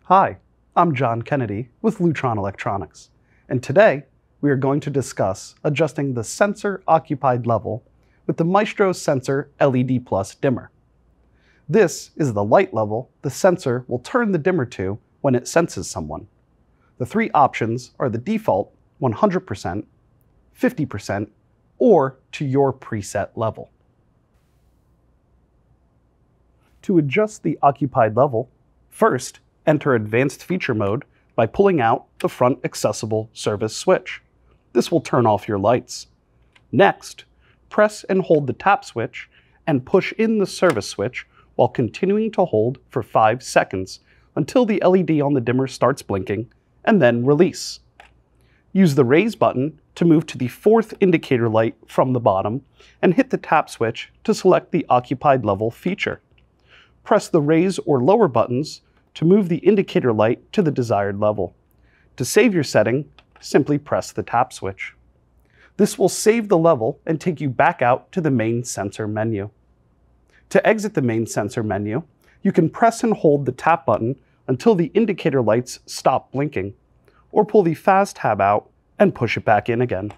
Hi, I'm John Kennedy with Lutron Electronics, and today we are going to discuss adjusting the sensor occupied level with the Maestro Sensor LED Plus dimmer. This is the light level the sensor will turn the dimmer to when it senses someone. The three options are the default 100%, 50%, or to your preset level. To adjust the occupied level, first, enter Advanced Feature Mode by pulling out the front accessible service switch. This will turn off your lights. Next, press and hold the tap switch and push in the service switch while continuing to hold for 5 seconds until the LED on the dimmer starts blinking, and then release. Use the raise button to move to the fourth indicator light from the bottom and hit the tap switch to select the occupied level feature. Press the raise or lower buttons to move the indicator light to the desired level. To save your setting, simply press the tap switch. This will save the level and take you back out to the main sensor menu. To exit the main sensor menu, you can press and hold the tap button until the indicator lights stop blinking, or pull the fast tab out and push it back in again.